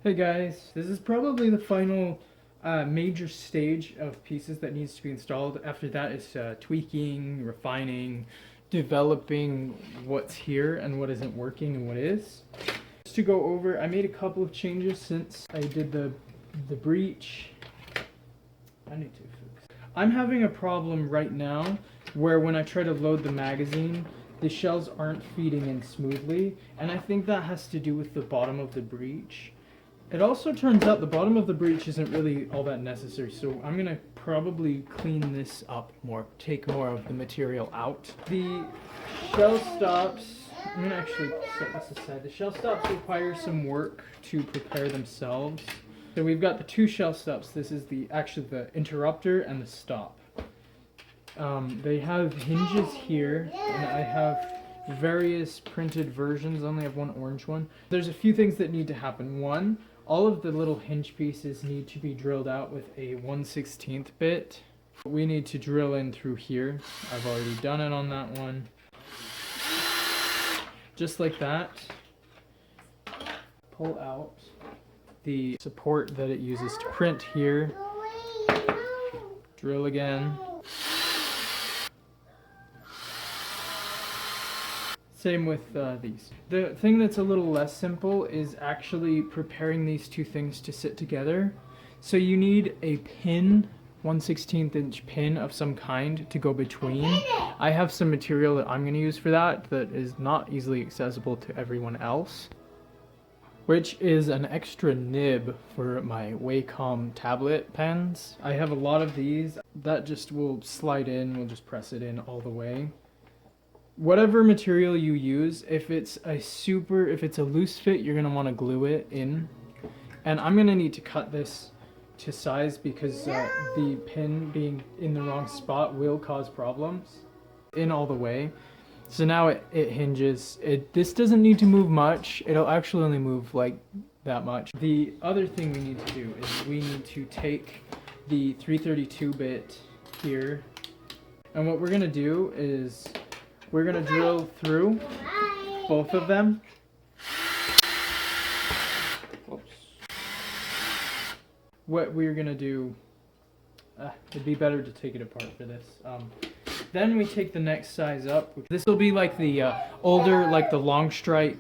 Hey guys, this is probably the final major stage of pieces that needs to be installed. After that is tweaking, refining, developing what's here and what isn't working and what is. Just to go over, I made a couple of changes since I did the breech. I need to fix. I'm having a problem right now where when I try to load the magazine, the shells aren't feeding in smoothly, and I think that has to do with the bottom of the breech. It also turns out the bottom of the breech isn't really all that necessary, so I'm gonna probably clean this up more, take more of the material out. The shell stops, I'm gonna actually set this aside. The shell stops require some work to prepare themselves. So we've got the two shell stops. This is actually the interrupter and the stop. They have hinges here, and I have various printed versions. I only have one orange one. There's a few things that need to happen. One, all of the little hinge pieces need to be drilled out with a 1/16 bit. We need to drill in through here. I've already done it on that one. Just like that. Pull out the support that it uses to print here. Drill again. Same with these. The thing that's a little less simple is actually preparing these two things to sit together. So you need a pin, 1/16 inch pin of some kind to go between. I have some material that I'm going to use for that is not easily accessible to everyone else, which is an extra nib for my Wacom tablet pens. I have a lot of these. That just will slide in, we'll just press it in all the way. Whatever material you use, if it's a loose fit, you're gonna want to glue it in. And I'm gonna need to cut this to size because the pin being in the wrong spot will cause problems. In all the way. So now it hinges. This doesn't need to move much. It'll actually only move like that much. The other thing we need to do is we need to take the 332 bit here. And what we're gonna do is we're going to drill through both of them. Whoops. What we're going to do, it'd be better to take it apart for this. Then we take the next size up. This will be like the older, like the Longshot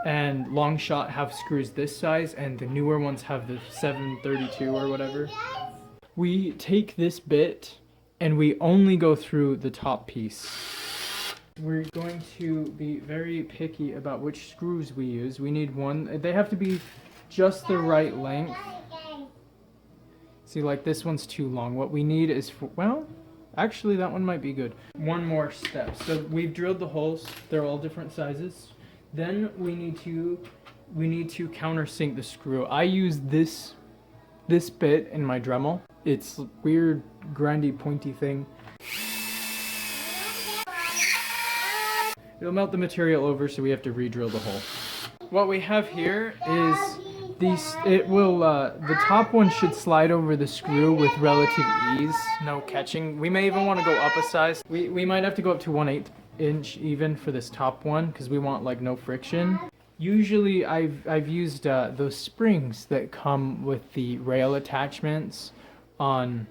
and Longshot have screws this size, and the newer ones have the 732 or whatever. We take this bit and we only go through the top piece. We're going to be very picky about which screws we use. We need one. They have to be just the right length. See, like this one's too long. What we need is, well, actually that one might be good. One more step. So we've drilled the holes. They're all different sizes. Then we need to countersink the screw. I use this bit in my Dremel. It's a weird, grindy, pointy thing. It'll melt the material over, so we have to re-drill the hole. What we have here is these. The top one should slide over the screw with relative ease, no catching. We may even want to go up a size. We might have to go up to 1/8 inch even for this top one because we want like no friction. Usually I've used those springs that come with the rail attachments on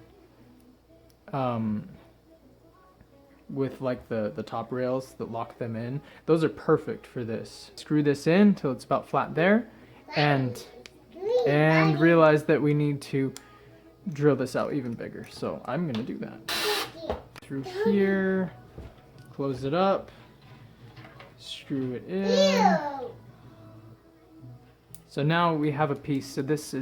with like the top rails that lock them in. Those are perfect for this. Screw this in till it's about flat there, and realize that we need to drill this out even bigger. So I'm gonna do that. Through here, close it up, screw it in. So now we have a piece. So this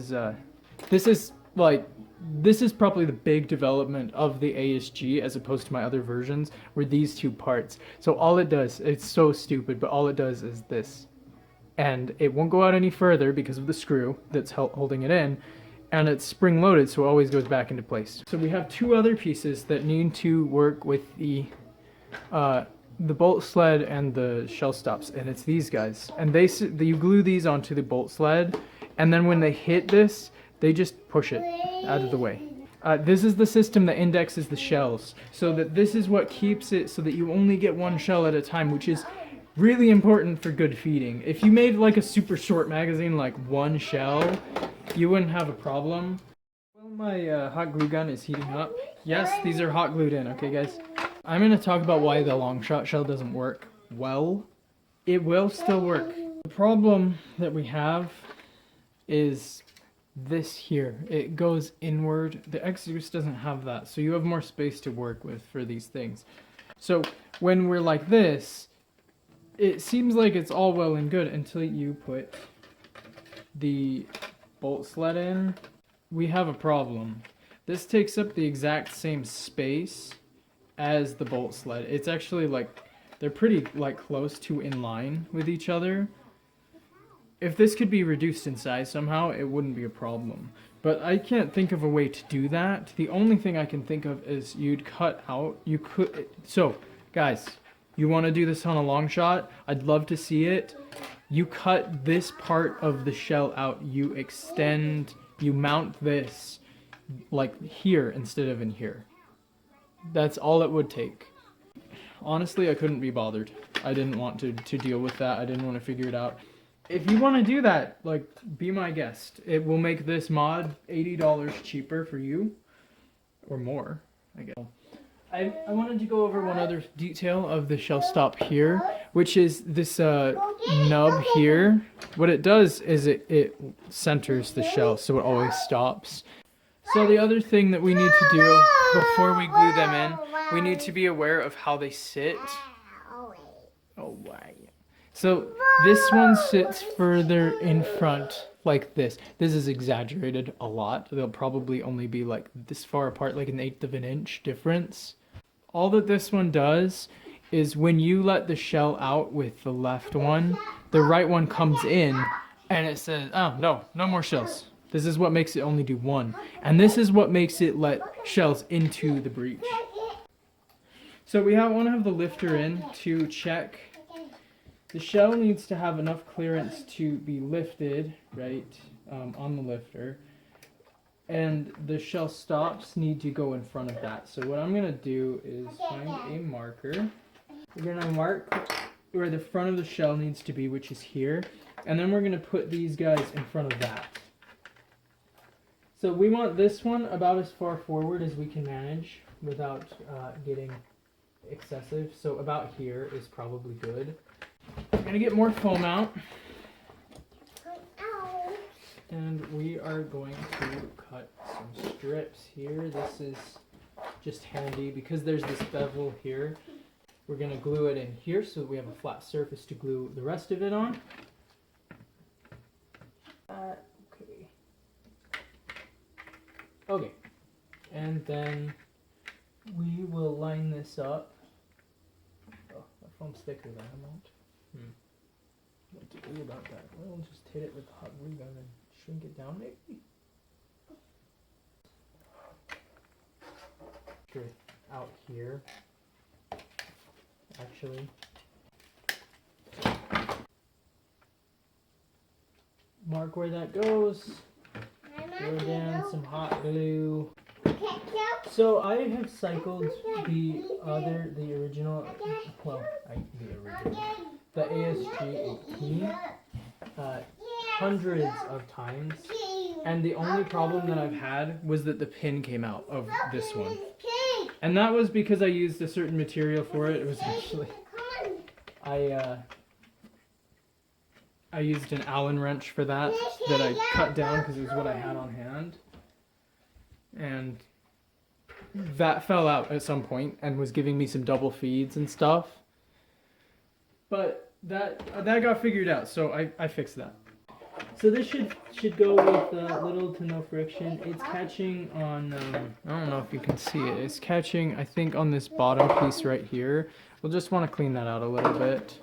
is probably the big development of the ASG as opposed to my other versions, were these two parts. So all it does, it's so stupid, but all it does is this. And it won't go out any further because of the screw that's holding it in, and it's spring loaded, so it always goes back into place. So we have two other pieces that need to work with the bolt sled and the shell stops, and it's these guys. And you glue these onto the bolt sled, and then when they hit this, they just push it out of the way. This is the system that indexes the shells, so that this is what keeps it so that you only get one shell at a time, which is Really important for good feeding. If you made like a super short magazine, like one shell, you wouldn't have a problem. Well, my hot glue gun is heating up. Yes, these are hot glued in, okay guys? I'm gonna talk about why the Longshot shell doesn't work well. It will still work. The problem that we have is this here. It goes inward. The X-Juice doesn't have that, so you have more space to work with for these things. So when we're like this, it seems like it's all well and good until you put the bolt sled in. We have a problem. This takes up the exact same space as the bolt sled. It's actually like, they're pretty like close to in line with each other. If this could be reduced in size somehow, it wouldn't be a problem. But I can't think of a way to do that. The only thing I can think of is you'd cut out, you could, so guys, you want to do this on a Longshot? I'd love to see it. You cut this part of the shell out, you extend, you mount this like here instead of in here. That's all it would take. Honestly, I couldn't be bothered. I didn't want to deal with that. I didn't want to figure it out. If you want to do that, like, be my guest. It will make this mod $80 cheaper for you. Or more, I guess. I wanted to go over one other detail of the shell stop here, which is this nub here. What it does is it centers the shell so it always stops. So the other thing that we need to do before we glue them in, we need to be aware of how they sit. Oh, why? So this one sits further in front like this. This is exaggerated a lot. They'll probably only be like this far apart, like 1/8 of an inch difference. All that this one does is when you let the shell out with the left one, the right one comes in and it says, oh, no more shells. This is what makes it only do one. And this is what makes it let shells into the breech. So we want to have the lifter in to check. The shell needs to have enough clearance to be lifted, right, on the lifter. And the shell stops need to go in front of that. So what I'm going to do is find a marker. We're going to mark where the front of the shell needs to be, which is here. And then we're going to put these guys in front of that. So we want this one about as far forward as we can manage without getting excessive. So about here is probably good. I'm going to get more foam out. And we are going to cut some strips here. This is just handy because there's this bevel here. We're going to glue it in here so that we have a flat surface to glue the rest of it on. Okay, and then we will line this up. Oh, that foam's thicker than I want. What to do about that? Well, just hit it with the hot glue gun and shrink it down, maybe. Straight out here, actually. Mark where that goes. Throw down some hot glue. So I have cycled the original, the ASG 18 hundreds of times, and the only problem that I've had was that the pin came out of this one, and that was because I used a certain material for it. It was actually I used an Allen wrench for that I cut down because it was what I had on hand. And that fell out at some point and was giving me some double feeds and stuff. But that got figured out, so I fixed that. So this should go with little to no friction. It's catching on, I don't know if you can see it. It's catching, I think, on this bottom piece right here. We'll just want to clean that out a little bit.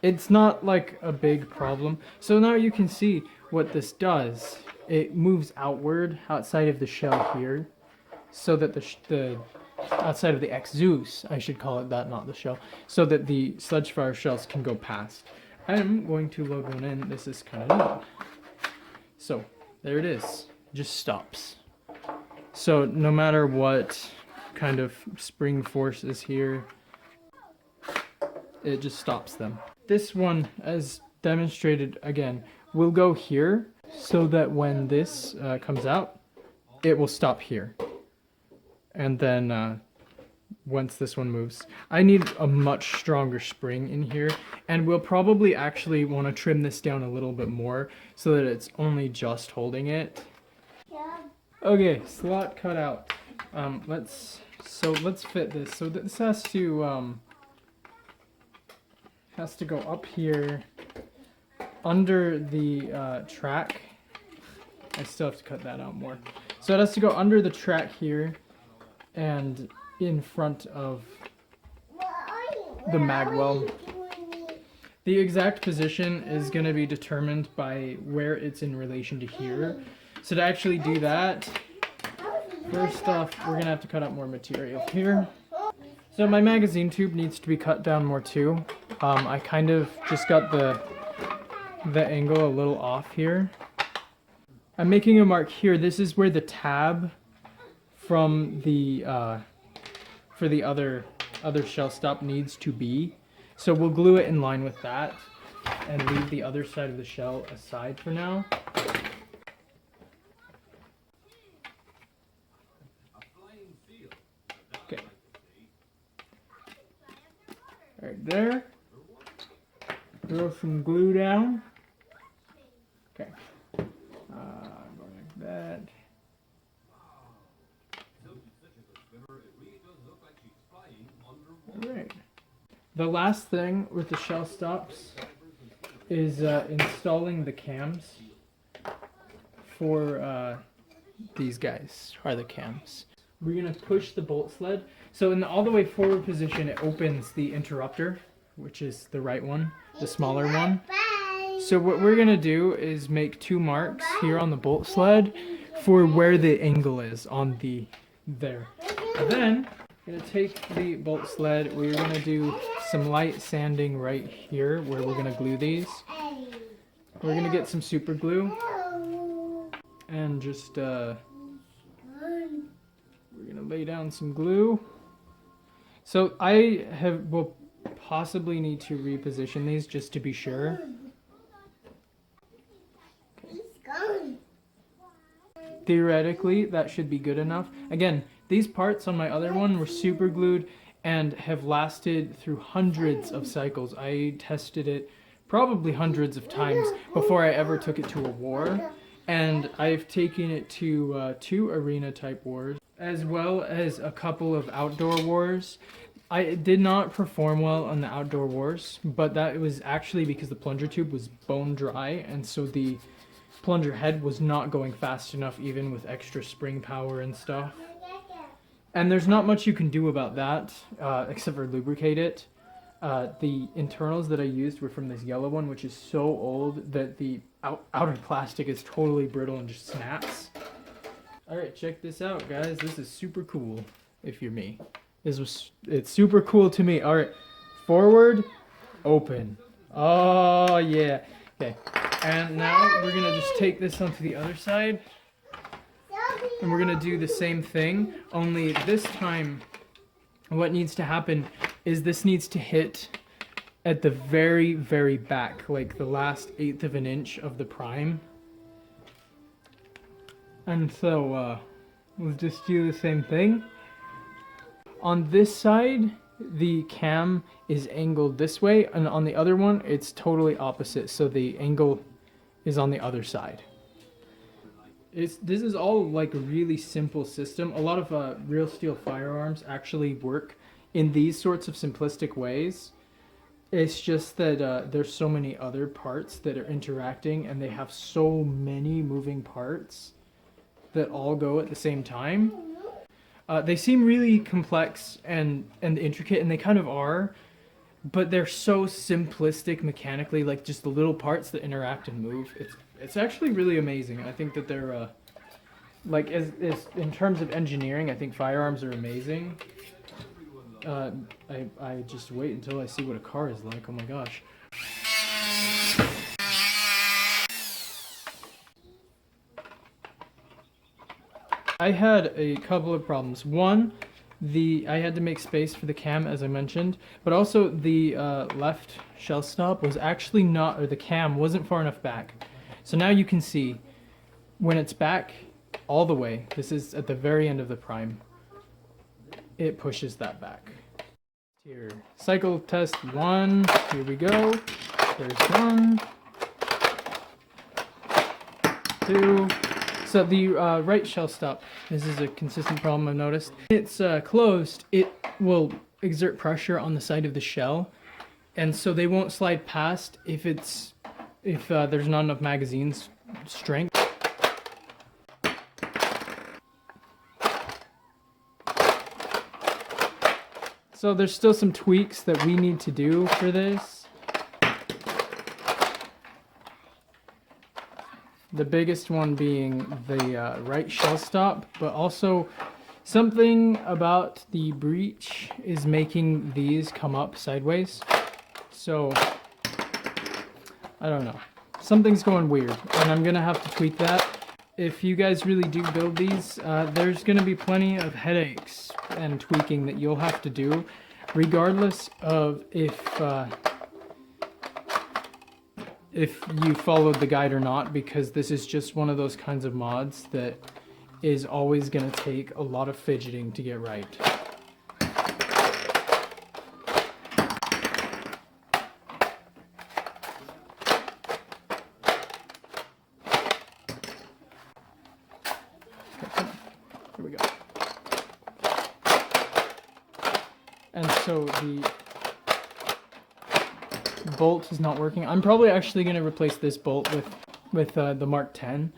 It's not like a big problem. So now you can see what this does. It moves outward outside of the shell here, so that the outside of the X-Zeus, I should call it that, not the shell, so that the Sledgefire shells can go past. I'm going to load one in. This is kind of neat. So there it is. It just stops. So no matter what kind of spring force is here, it just stops them. This one, as demonstrated again, will go here so that when this comes out, it will stop here. And then once this one moves, I need a much stronger spring in here, and we'll probably actually want to trim this down a little bit more so that it's only just holding it. Okay, slot cut out. Let's fit this. So this has to go up here under the track. I still have to cut that out more. So it has to go under the track here and in front of the magwell. The exact position is going to be determined by where it's in relation to here. So to actually do that, first off, we're going to have to cut out more material here. So my magazine tube needs to be cut down more too. I kind of just got the angle a little off here. I'm making a mark here. This is where the tab from the for the other shell stop needs to be. So we'll glue it in line with that and leave the other side of the shell aside for now. Okay. Right there. Throw some glue down. Okay. Go like that. Alright. The last thing with the shell stops is installing the cams for these guys are the cams. We're going to push the bolt sled. So in the all the way forward position, it opens the interrupter, which is the right one, the smaller one. So what we're going to do is make 2 marks here on the bolt sled for where the angle is on there. And then we're going to take the bolt sled. We're going to do some light sanding right here where we're going to glue these. We're going to get some super glue and just we're going to lay down some glue. So I will possibly need to reposition these just to be sure. Theoretically, that should be good enough. Again, these parts on my other one were super glued and have lasted through hundreds of cycles. I tested it probably hundreds of times before I ever took it to a war. And I've taken it to 2 arena type wars, as well as a couple of outdoor wars. I did not perform well on the outdoor wars, but that was actually because the plunger tube was bone dry, and so the plunger head was not going fast enough even with extra spring power and stuff. And there's not much you can do about that, except for lubricate it. The internals that I used were from this yellow one, which is so old that the outer plastic is totally brittle and just snaps. Alright, check this out, guys. This is super cool, if you're me. It's super cool to me. Alright, forward, open. Oh, yeah. Okay, and now we're going to just take this onto the other side. And we're going to do the same thing, only this time what needs to happen is this needs to hit at the very, very back, like the last 1/8 of an inch of the prime. And so we'll just do the same thing. On this side, the cam is angled this way, and on the other one, it's totally opposite, so the angle is on the other side. This is all like a really simple system. A lot of real steel firearms actually work in these sorts of simplistic ways. It's just that there's so many other parts that are interacting, and they have so many moving parts that all go at the same time. They seem really complex and intricate, and they kind of are, but they're so simplistic mechanically, like just the little parts that interact and move. It's actually really amazing. I think that they're like as in terms of engineering, I think firearms are amazing. I just wait until I see what a car is like. Oh my gosh. I had a couple of problems. One, I had to make space for the cam, as I mentioned, but also the left shell stop was actually not, or the cam wasn't far enough back. So now you can see when it's back all the way, this is at the very end of the prime, it pushes that back. Here, cycle test 1, here we go. There's 1, 2. So the right shell stop, this is a consistent problem I've noticed. It's closed, it will exert pressure on the side of the shell, and so they won't slide past if there's not enough magazine's strength. So there's still some tweaks that we need to do for this. The biggest one being the right shell stop, but also something about the breech is making these come up sideways. So, I don't know. Something's going weird, and I'm gonna have to tweak that. If you guys really do build these, there's gonna be plenty of headaches and tweaking that you'll have to do, regardless of if you followed the guide or not, because this is just one of those kinds of mods that is always going to take a lot of fidgeting to get right. Here we go. And so the bolt is not working. I'm probably actually going to replace this bolt with the Mark 10.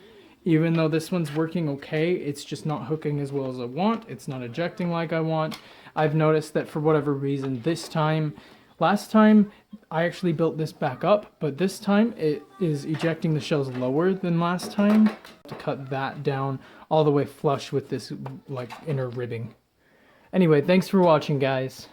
Even though this one's working okay, it's just not hooking as well as I want. It's not ejecting like I want. I've noticed that for whatever reason last time I actually built this back up, but this time it is ejecting the shells lower than last time. To cut that down all the way flush with this like inner ribbing. Anyway, thanks for watching, guys.